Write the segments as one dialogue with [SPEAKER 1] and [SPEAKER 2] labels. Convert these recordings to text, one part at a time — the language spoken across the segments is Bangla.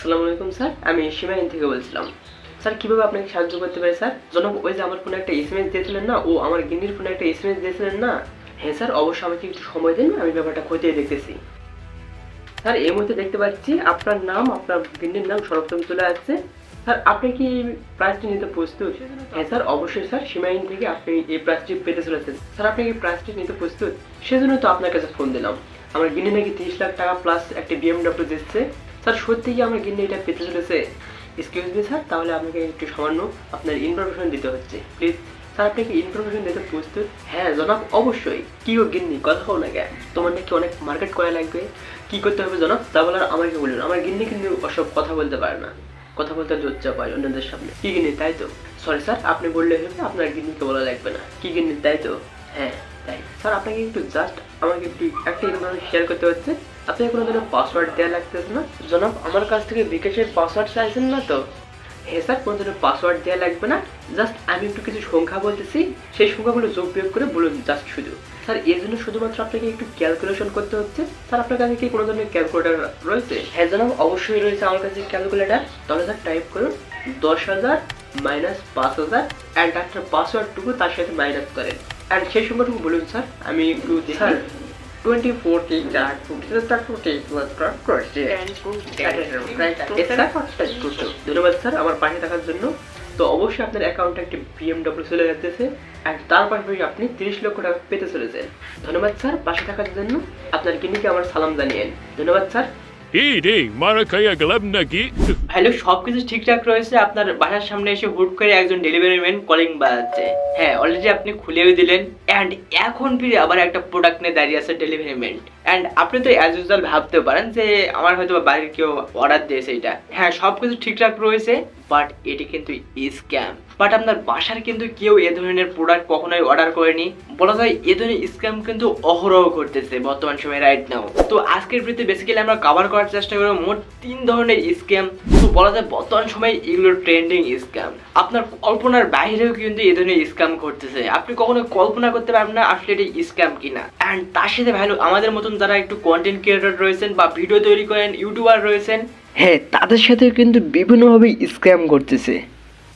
[SPEAKER 1] আসসালামু আলাইকুম স্যার, আমি সীমাহীন থেকে বলছিলাম। স্যার কীভাবে আপনাকে সাহায্য করতে পারি স্যার? জনাব ওই যে আমার ফোনে একটা এসএমএস দিয়েছিলেন না, ও আমার গিন্নির ফোনে একটা এসএমএস দিয়েছিলেন না? হ্যাঁ স্যার, অবশ্যই আমাকে একটু সময় দিন, আমি ব্যাপারটা খতিয়ে দেখতেছি। স্যার এই মুহূর্তে দেখতে পাচ্ছি আপনার নাম, আপনার গিন্নির নাম সর্বপ্রথম চলে আসছে। স্যার আপনি কি প্রাইজটি নিতে প্রস্তুত? হ্যাঁ স্যার, অবশ্যই স্যার, সীমাহীন থেকে আপনি এই প্রাইজটি পেতে চলেছেন। স্যার আপনি কি প্রাইজটি নিতে প্রস্তুত? সেজন্য তো আপনার কাছে ফোন দিলাম। আমার গিন্নি নাকি 30 লাখ টাকা প্লাস একটা বিএমডব্লিউ দিচ্ছে। স্যার সত্যি কি আমার গিন্নি এটা পেতে চলেছে? এক্সকিউজ মি স্যার, তাহলে আমাকে একটু সামান্য আপনার ইনফরমেশন দিতে হচ্ছে, প্লিজ। স্যার আপনি কি ইনফরমেশন দিতে প্রস্তুত? হ্যাঁ জনাব, অবশ্যই। কি ও গিন্নি, কথা হও না কে? তোমার নাকি অনেক মার্কেট করা লাগবে, কি করতে হবে জনাব তা বলার আমাকে বলুন। আমার গিন্নি কিন্তু ওসব কথা বলতে পারে না, কথা বলতে লজ্জা পায় অন্যদের সামনে। কি গিন্নি তাই তো? সরি স্যার, আপনি বললে হবে, আপনার গিন্নিকে বলা লাগবে না। কি গিন্নি তাই তো? হ্যাঁ তাই। স্যার আপনাকে একটু জাস্ট আমাকে একটা ইনফরমেশন শেয়ার করতে হচ্ছে। আপনাকে কোনো ধরনের পাসওয়ার্ড দেওয়া লাগতেছে না জনাব? আমার কাছ থেকে বিকাশের পাসওয়ার্ড চাইছেন না তো? হ্যাঁ স্যার, কোনো ধরনের পাসওয়ার্ড দেওয়া লাগবে না। জাস্ট আমি একটু কিছু সংখ্যা বলতেছি, সেই সংখ্যাগুলো যোগ বিয়োগ করে বলুন জাস্ট শুধু। স্যার এর জন্য শুধুমাত্র আপনাকে একটু ক্যালকুলেশন করতে হচ্ছে। স্যার আপনার কাছে কি কোনো ধরনের ক্যালকুলেটার রয়েছে? হ্যাঁ জনাব, অবশ্যই রয়েছে আমার কাছে ক্যালকুলেটার। তাহলে স্যার টাইপ করুন 10,000 মাইনাস 5,000 অ্যান্ড আপনার পাসওয়ার্ডটুকু তার সাথে মাইনাস করেন অ্যান্ড সেই সংখ্যাটুকু বলুন স্যার, আমি একটু স্যার 2040 ধন্যবাদ স্যার আমার পাশে থাকার জন্য। তো অবশ্যই আপনার অ্যাকাউন্টে একটি বিএমডব্লিউ চলে যেতেছে আর তার পাশাপাশি আপনি 30 লক্ষ টাকা পেতে চলেছেন। ধন্যবাদ স্যার পাশে থাকার জন্য। আপনার গিন্নিকে আমার সালাম জানিয়েন। ধন্যবাদ স্যার। হ্যালো, সবকিছু ঠিকঠাক রয়েছে। আপনার বাসার সামনে এসে হুট করে একজন ডেলিভারি ম্যান কলিং বাজাচ্ছে। হ্যাঁ অলরেডি আপনি খুলেও দিলেন অ্যান্ড এখন ফিরে আবার একটা প্রোডাক্ট নিয়ে দাঁড়িয়ে আছে ডেলিভারি ম্যান। অ্যান্ড আপনি তো অ্যাজ ইউজুয়াল ভাবতে পারেন যে আমার হয়তো বাড়ির কেউ অর্ডার দিয়েছে এটা। হ্যাঁ সবকিছু ঠিকঠাক রয়েছে, বাট এটি কিন্তু স্ক্যাম। বাট আপনার বাসার কিন্তু কেউ এ ধরনের প্রোডাক্ট কখনোই অর্ডার করেনি। বলা যায় এ ধরনের স্ক্যাম কিন্তু অহরহ করতেছে বর্তমান সময়ে রাইট নাও। তো আজকের ভিডিওতে বেসিক্যালি আমরা কভার করার চেষ্টা করব মোট 3 ধরনের স্ক্যাম। তো বলা যায় বর্তমান সময়ে এগুলো ট্রেন্ডিং স্ক্যাম। আপনার কল্পনার বাইরেও কিন্তু এ ধরনের স্ক্যাম করতেছে, আপনি কখনো কল্পনা করতে পারবেন না আসলে এটি স্ক্যাম কিনা। অ্যান্ড তার সাথে ভালো আমাদের মতন যারা একটু কন্টেন্ট ক্রিয়েটর রয়েছেন বা ভিডিও তৈরি করেন, ইউটিউবার রয়েছেন, হ্যাঁ তাদের সাথে কিন্তু বিভিন্নভাবে স্ক্যাম করতেছে।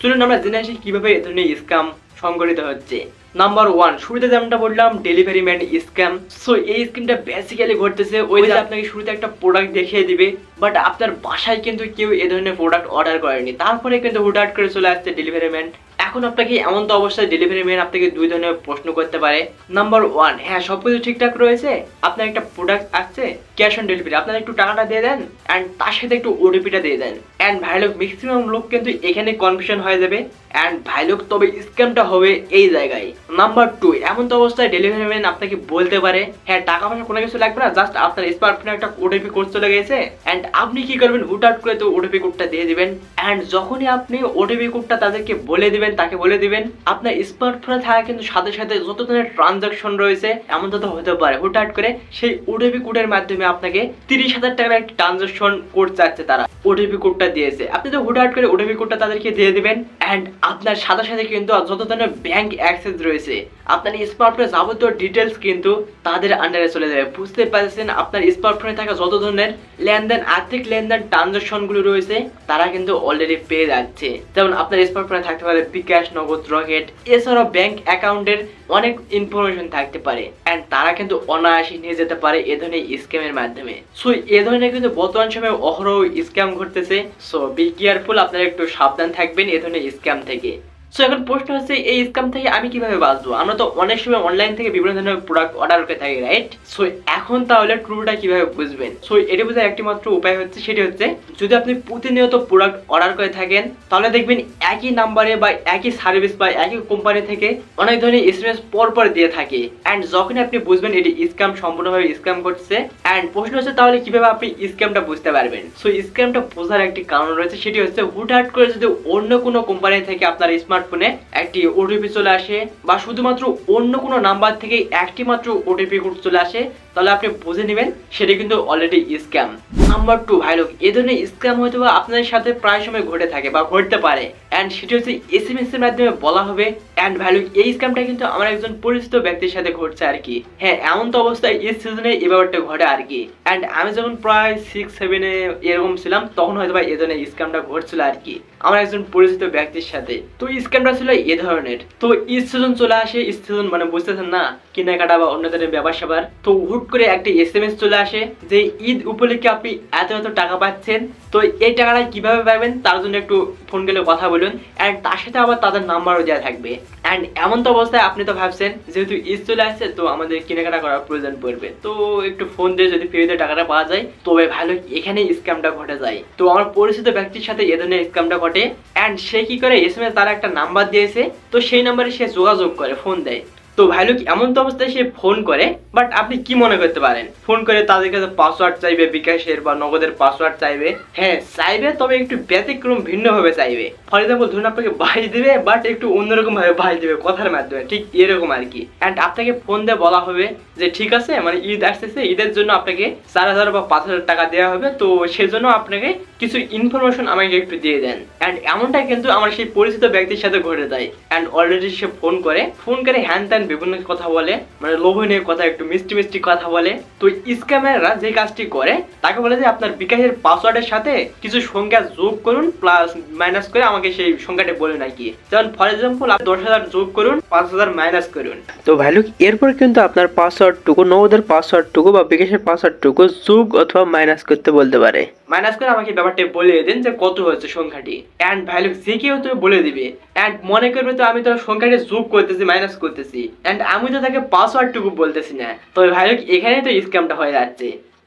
[SPEAKER 1] চলুন আমরা জেনে আসি কিভাবে এ ধরনের স্ক্যাম সংগঠিত হচ্ছে। নাম্বার 1, শুরুতে যেমনটা বললাম ডেলিভারি ম্যান স্ক্যাম। সো এই স্ক্যামটা বেসিক্যালি ঘটতেছে ওই যে আপনাকে শুরুতে একটা প্রোডাক্ট দেখিয়ে দিবে, বাট আপনার বাসায় কিন্তু কেউ এ ধরনের প্রোডাক্ট অর্ডার করেনি, তারপরে কিন্তু হুটহাট করে চলে আসছে ডেলিভারি ম্যান। এখন আপনাকে এমন তো অবস্থায় ডেলিভারি ম্যান আপনাকে 2 ধরনের প্রশ্ন করতে পারে। নাম্বার 1, হ্যাঁ সবকিছু ঠিকঠাক রয়েছে, আপনার একটা প্রোডাক্ট আসছে, ক্যাশ অন ডেলিভারি, আপনার একটু টাকাটা দিয়ে দেন অ্যান্ড তার সাথে একটু ওটিপিটা দিয়ে দেন। অ্যান্ড ভাই লোক ম্যাক্সিমাম লোক কিন্তু এখানে কনফিউশন হয়ে যাবে অ্যান্ড ভাই লোক তবে স্ক্যামটা হবে এই জায়গায়। নাম্বার 2, এমন তো অবস্থায় ডেলিভারি ম্যান আপনাকে বলতে পারে হ্যাঁ টাকা পয়সা কোনো কিছু লাগবে না, জাস্ট আপনার স্মার্টফোনে একটা ওটিপি কোড চলে গেছে অ্যান্ড আপনি কি করবেন হুটহাট করে তো ওটিপি কোডটা দিয়ে দিবেন। অ্যান্ড যখনই আপনি ওটিপি কোডটা তাদেরকে বলে দিবেন, তাকে বলে দিবেন আপনার স্মার্টফোনে থাকা কিন্তু সাথে সাথে যত ধরনের ট্রানজাকশন রয়েছে এমন তো হতে পারে হুটহাট করে সেই ওটিপি কোডের মাধ্যমে আপনাকে 30,000 টাকার একটা ট্রানজাকশন কোড চাচ্ছে, তারা ওটিপি কোডটা দিয়েছে, আপনি তো হুটহাট করে ওটিপি কোডটা তাদেরকে দিয়ে দিবেন অ্যান্ড আপনার সাথে সাথে কিন্তু যত ধরনের ব্যাংক অ্যাক্সেস রয়েছে আপনার স্মার্টফোনে যাবতীয় ডিটেলস কিন্তু তাদের আন্ডারে চলে যাবে। বুঝতে পারছেন, আপনার স্মার্টফোনে থাকা যত ধরনের লেনদেন, আর্থিক লেনদেন, ট্রানজাকশনগুলো রয়েছে তারা কিন্তু অলরেডি পেয়ে যাচ্ছে। যেমন আপনার স্মার্টফোনে থাকতে পারে বিকাশ, নগদ, রকেট, এছাড়াও ব্যাংক অ্যাকাউন্টের অনেক ইনফরমেশন থাকতে পারে অ্যান্ড তারা কিন্তু অনায়াসে নিয়ে যেতে পারে এ ধরনের স্ক্যামের মাধ্যমে। সো এ ধরনের কিন্তু বর্তমান সময়ে অহরহ স্ক্যাম ঘটতেছে। সো বি কেয়ারফুল, আপনারা একটু সাবধান থাকবেন এ ধরনের স্ক্যাম থেকে। সো এখন প্রশ্ন হচ্ছে এই স্ক্যাম থেকে আমি কিভাবে বাঁচবো? আমরা তো অনেক সময় অনলাইন থেকে বিভিন্ন ধরনের প্রোডাক্ট অর্ডার করে থাকি, রাইট? সো এখন তাহলে ট্রুটা কিভাবে বুঝবেন? সো এটা বোঝার একটি মাত্র উপায় হচ্ছে, সেটি হচ্ছে যদি আপনি প্রতিনিয়ত প্রোডাক্ট অর্ডার করে থাকেন তাহলে দেখবেন একই নাম্বারে বা একই সার্ভিস বা একই কোম্পানি থেকে অনেক ধরনের এসএমএস পরপর দিয়ে থাকে অ্যান্ড যখন আপনি বুঝবেন এটি স্ক্যাম, সম্পূর্ণভাবে স্ক্যাম করছে। অ্যান্ড প্রশ্ন হচ্ছে তাহলে কিভাবে আপনি স্ক্যামটা বুঝতে পারবেন? সো স্ক্যামটা বোঝার একটি কারণ রয়েছে, সেটি হচ্ছে হুটহাট করে যদি অন্য কোনো কোম্পানি থেকে আপনার স্মার্টফোনে একটি ওটিপি চলে আসে বা শুধুমাত্র অন্য কোনো নাম্বার থেকে একটি মাত্র ওটিপি কোড চলে আসে তাহলে আপনি বুঝে নেবেন সেটা কিন্তু অলরেডি স্ক্যাম। নাম্বার 2 ভাই লোক, এই ধরনের স্ক্যাম হয়তো বা আপনাদের সাথে প্রায় সময় ঘটে থাকে বা ঘটতে পারে, অ্যান্ড সেটা হচ্ছে এসএমএস এর মাধ্যমে বলা হবে। অ্যান্ড ভাই লোক, এই স্ক্যামটা কিন্তু আমার একজন পরিচিত ব্যক্তির সাথে ঘটছে আর কি। হ্যাঁ, এমন তো অবস্থায় এই সিজনে এই ব্যাপারটা ঘটে আর কি। অ্যান্ড আমি যখন প্রায় 6-7 এরকম ছিলাম, তখন হয়তো বা এই ধরনের স্ক্যামটা ঘটছিল আর কি আমার একজন পরিচিত ব্যক্তির সাথে। তো স্ক্যামটা ছিল এই ধরনের। তো ঈদ সিজন চলে আসে, ঈদ সিজন মানে বুঝতেছেন না, কেনাকাটা বা অন্য ধরনের ব্যাপার স্যাপার। তো হুট করে একটা এসএমএস চলে আসে যে ঈদ উপলক্ষে আপনি এত এত টাকা পাচ্ছেন। তো এই টাকাটা কিভাবে পাবেন তার জন্য একটু ফোন করে কথা বলুন, অ্যান্ড তার সাথে আবার তাদের নাম্বারও দেওয়া থাকবে। অ্যান্ড এমন তো অবস্থায় আপনি তো ভাবছেন যেহেতু ঈদ চলে আসছে তো আমাদের কেনাকাটা করার প্রয়োজন পড়বে, তো একটু ফোন দিয়ে যদি ফ্রিতে টাকাটা পাওয়া যায় তবে ভালো। এখানে স্ক্যামটা ঘটে যায়। তো আমার পরিচিত ব্যক্তির সাথে এ ধরনের স্ক্যামটা ঘটে, অ্যান্ড সে কি করে এসএমএস তার একটা নাম্বার দিয়েছে, তো সেই নাম্বারে সে যোগাযোগ করে, ফোন দেয়। তো ভাই লোক, এমন তো অবস্থায় সে ফোন করে, বাট আপনি কি মনে করতে পারেন, ফোন করে তাদের কাছে পাসওয়ার্ড চাইবে, বিকাশের বা নগদের পাসওয়ার্ড চাইবে। হ্যাঁ চাইবে, তবে একটু ব্যতিক্রম ভিন্ন ভাবে চাইবে। ফর এক্সাম্পল ধরুন আপনাকে বাই দিবে, বাট একটু অন্যরকম ভাবে বাই দিবে, কথার মাধ্যমে, ঠিক এরকম আর কি। অ্যান্ড আপনাকে ফোন দিয়ে বলা হবে যে ঠিক আছে, মানে ঈদ আসতেছে, ঈদের জন্য আপনাকে 4,000 বা 5,000 টাকা দেওয়া হবে, তো সেজন্য আপনাকে কিছু ইনফরমেশন আমাকে একটু দিয়ে দেন। অ্যান্ড এমনটাই কিন্তু আমার সেই পরিচিত ব্যক্তির সাথে ঘটে যায়। অ্যান্ড অলরেডি সে ফোন করে হ্যান ত্যান বিভিন্ন কথা বলে, মানে লোভনীয় কথা, একটু মিষ্টি মিষ্টি কথা বলে। তো স্ক্যামাররা যে কাজটি করে, তাকে বলে যে আপনার বিকাশের পাসওয়ার্ডের সাথে কিছু সংখ্যা যোগ করুন, প্লাস মাইনাস করে আমাকে সেই সংখ্যাটা বলুন আর কি। যেমন ফর এক্সাম্পল 10,000 যোগ করুন, 5,000 মাইনাস করুন। তো ভ্যালু এরপর কিন্তু আপনার পাসওয়ার্ডটুকু, নগদের পাসওয়ার্ডটুকু বা বিকাশের পাসওয়ার্ডটুকু যোগ অথবা মাইনাস করতে বলতে পারে। মাইনাস করে আমাকে ব্যাপারটা বলে দিন যে কত হচ্ছে সংখ্যাটি। অ্যান্ড ভ্যালু যে কেউ তো বলে দিবে, অ্যান্ড মনে করবে তো আমি তো সংখ্যাটি যোগ করতেছি, মাইনাস করতেছি, অ্যান্ড আমি তো তাকে পাসওয়ার্ডটুকু বলতেছি না। তবে ভাই এখানেই তো স্ক্যামটা হয়ে যাচ্ছে।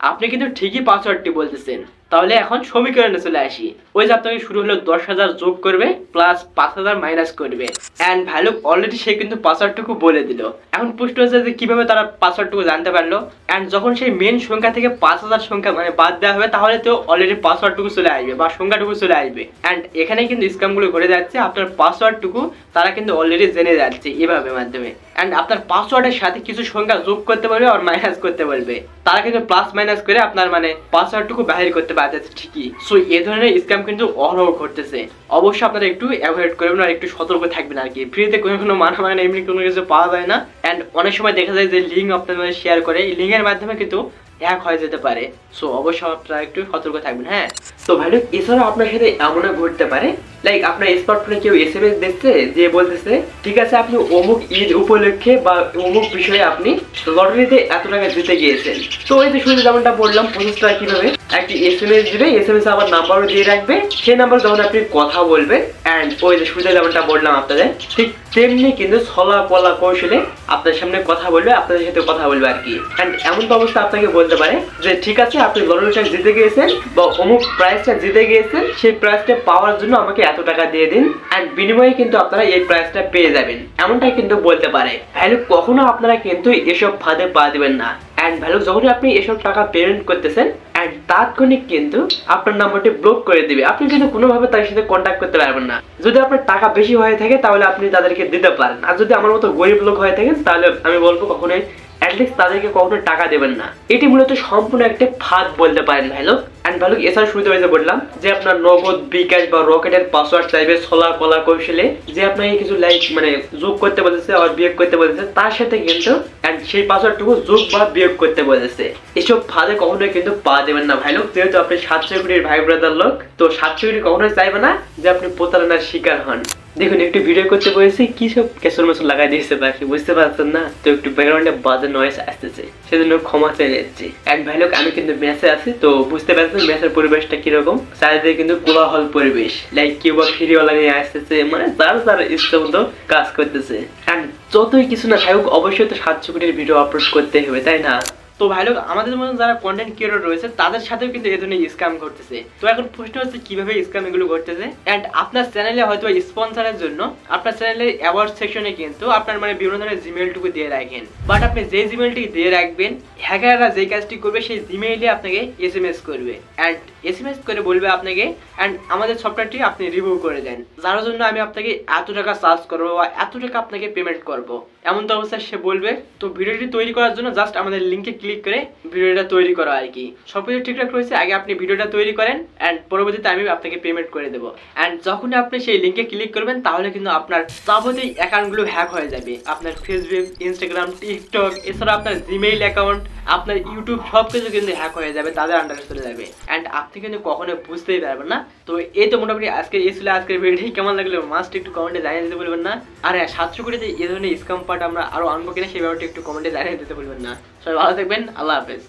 [SPEAKER 1] আপনি কিন্তু ঠিকই পাসওয়ার্ডটি বলতেছেন। তাহলে এখন সমীকরণে চলে আসি। ওই যে আপনাকে শুরু হলো 10,000 যোগ করবে প্লাস 5,000 মাইনাস করবে, অ্যান্ড ভ্যালু অলরেডি সে কিন্তু পাসওয়ার্ডটুকু বলে দিল। এখন প্রশ্ন হচ্ছে যে কিভাবে তারা পাসওয়ার্ডটুকু জানতে পারলো। অ্যান্ড যখন সেই মেন সংখ্যা থেকে 5,000 সংখ্যা মানে বাদ দেওয়া হবে, তাহলে তো অলরেডি পাসওয়ার্ডটুকু চলে আসবে বা সংখ্যাটুকু চলে আসবে। অ্যান্ড এখানে কিন্তু স্ক্যামগুলো ঘটে যাচ্ছে, আপনার পাসওয়ার্ডটুকু তারা কিন্তু অলরেডি জেনে যাচ্ছে এভাবে মাধ্যমে। অ্যান্ড আপনার পাসওয়ার্ডের সাথে কিছু সংখ্যা যোগ করতে বলবে আর মাইনাস করতে বলবে, তারা কিন্তু প্লাস মাইনাস করে আপনার মানে পাসওয়ার্ডটুকু বাহির করতে পারতেছে ঠিকই। সো এই ধরনের স্ক্যাম কিন্তু অহরহ ঘটতেছে। অবশ্যই আপনারা একটু অ্যাভয়েড করবেন আর একটু সতর্ক থাকবেন আর কি। ফ্রিতে কোনো মানা এমনি কোনো কিছু পাওয়া যায় না। অ্যান্ড অনেক সময় দেখা যায় যে লিঙ্ক আপনাদের শেয়ার করে, এই লিঙ্কের মাধ্যমে কিন্তু হ্যাক হয়ে যেতে পারে। সো অবশ্যই আপনারা একটু সতর্ক থাকবেন। হ্যাঁ, তো ভাই এছাড়াও আপনার সাথে এমনও ঘটতে পারে, লাইক আপনার স্মার্টফোনে কেউ এসএমএস দিচ্ছে যে বলতেছে ঠিক আছে আপনি অমুক ঈদ উপলক্ষে বা অমুক বিষয়ে আপনি লটারিতে এত টাকা জিতে গিয়েছেন। তো ওই যে শুরু যেমনটা বললাম প্রসেসটা কিভাবে, একটি এসএমএস দিবে, এসএমএস আবার নাম্বারও দিয়ে রাখবে, সেই নাম্বার যখন আপনি কথা বলবেন, অ্যান্ড ওই যে শুরুতে যেমনটা বললাম আপনাদের, ঠিক তেমনি কিন্তু ছলা পলা কৌশলে আপনার সামনে কথা বলবে, আপনাদের সাথে কথা বলবে আর কি। অ্যান্ড এমন তো অবস্থা আপনাকে বলতে পারে যে ঠিক আছে আপনি লটারিটা জিতে গিয়েছেন বা অমুক প্রাইসটা জিতে গিয়েছেন, সেই প্রাইসটা পাওয়ার জন্য আমাকে এত টাকা দিয়ে দিন, অ্যান্ড বিনিময়ে কিন্তু আপনারা এই প্রাইসটা পেয়ে যাবেন, এমনটাই কিন্তু বলতে পারে। ভ্যালু কখনো আপনারা কিন্তু এসব ফাঁদে পা দিবেন না। অ্যান্ড ভ্যালু যখনই আপনি এসব টাকা পেমেন্ট করতেছেন, অ্যান্ড তাৎক্ষণিক কিন্তু আপনার নাম্বারটি ব্লক করে দিবে। আপনি কিন্তু কোনোভাবে তার সাথে কন্ট্যাক্ট করতে পারবেন না। যদি আপনার টাকা বেশি হয়ে থাকে তাহলে আপনি তাদেরকে দিতে পারেন, আর যদি আমার মতো গরিব লোক হয়ে থাকেন তাহলে আমি বলবো কখনোই অ্যাটলিস্ট তাদেরকে কখনো টাকা দেবেন না। এটি মূলত সম্পূর্ণ একটা ফাঁদ বলতে পারেন ভাইলো। অ্যান্ড ভালো এছাড়া শুরুতে হয়েছে বললাম যে আপনার নগদ, বিকাশ বা রকেটের পাসওয়ার্ড চাইবে ছলা কলা কৌশলে, যে আপনাকে কিছু লাইক মানে যোগ করতে বলেছে আর বিয়োগ করতে বলেছে, তার সাথে কিন্তু অ্যান্ড সেই পাসওয়ার্ডটুকু যোগ বা বিয়োগ করতে বলেছে। এসব ফাঁদে কখনোই কিন্তু পা দেবেন না ভাই লোক। যেহেতু আপনি 700 কোটির ভাই ব্রাদার লোক, তো 700 কোটি কখনোই চাইবে না যে আপনি প্রতারণার শিকার হন। দেখুন একটু ভিডিও করতে বলেছি, কি সব কেসর মেসর লাগাই দিয়েছে বাকি, বুঝতে পারছেন না তো, একটু ব্যাকগ্রাউন্ডে বাজে নয়েজ আসতেছে, সেজন্য ক্ষমা চেয়ে যাচ্ছি। এক ভাই লোক আমি কিন্তু ম্যাচে আছি, তো বুঝতে পারছেন ম্যাচের পরিবেশটা কিরকম, চারিদিকে কিন্তু কোলাহল পরিবেশ, লাইক কেউ বা ফিরিওয়ালা নিয়ে আসতেছে, মানে যার ইচ্ছা মতো কাজ করতেছে। অ্যান্ড যতই কিছু না থাকুক অবশ্যই তো 700 কোটির ভিডিও আপলোড করতে হবে, তাই না? তো ভাই লোক আমাদের মধ্যে যারা কন্টেন্ট ক্রিয়েটর রয়েছে তাদের সাথেও কিন্তু এই ধরনের স্ক্যাম ঘটতেছে। তো এখন প্রশ্ন হচ্ছে কিভাবে স্ক্যাম এগুলো ঘটতেছে। এন্ড আপনার চ্যানেলে হয়তো স্পন্সরের জন্য আপনার চ্যানেলের অ্যাওয়ার্ড সেকশনে কিন্তু আপনার মানে বিভিন্ন ধরনের জিমেইলটুকু দিয়ে রাখেন, বাট আপনি যে জিমেইলটি দিয়ে রাখবেন, হ্যাকাররা যেই কাজটি করবে সেই জিমেইলে আপনাকে এসএমএস করবে, অ্যান্ড এসএমএস করে বলবে আপনাকে অ্যান্ড আমাদের সফটওয়্যারটি আপনি রিভিউ করে দেন, যার জন্য আমি আপনাকে এত টাকা চার্জ করবো বা এত টাকা আপনাকে পেমেন্ট করবো। এমন তো অবস্থায় সে বলবে। তো ভিডিওটি তৈরি করার জন্য জাস্ট আমাদের লিঙ্কে ক্লিক করে ভিডিওটা তৈরি করা আর কি। সবকিছু ঠিকঠাক রয়েছে, আগে আপনি ভিডিওটা তৈরি করেন অ্যান্ড পরবর্তীতে আমি আপনাকে পেমেন্ট করে দেবো। অ্যান্ড যখন আপনি সেই লিঙ্কে ক্লিক করবেন তাহলে কিন্তু আপনার যাবতীয় অ্যাকাউন্টগুলো হ্যাক হয়ে যাবে। আপনার ফেসবুক, ইনস্টাগ্রাম, টিকটক, এছাড়া আপনার জিমেইল অ্যাকাউন্ট, আপনার ইউটিউব সব কিছু কিন্তু হ্যাক হয়ে যাবে, তাদের আন্ডারে চলে যাবে অ্যান্ড আপনি কিন্তু কখনো বুঝতেই পারবেন না। তো এই তো মোটামুটি আজকের ভিডিওটি কেমন লাগলো মাস্ট একটু কমেন্টে জানিয়ে দিতে বলবেন না। আর হ্যাঁ, 700 কোটিতে এই ধরনের স্ক্যাম পার্ট আমরা আরো আনবো কিনা সেই ব্যাপারটা একটু কমেন্টে জানিয়ে দিতে বলবেন না। সবাই ভালো থাকবেন, আল্লাহ হাফেজ।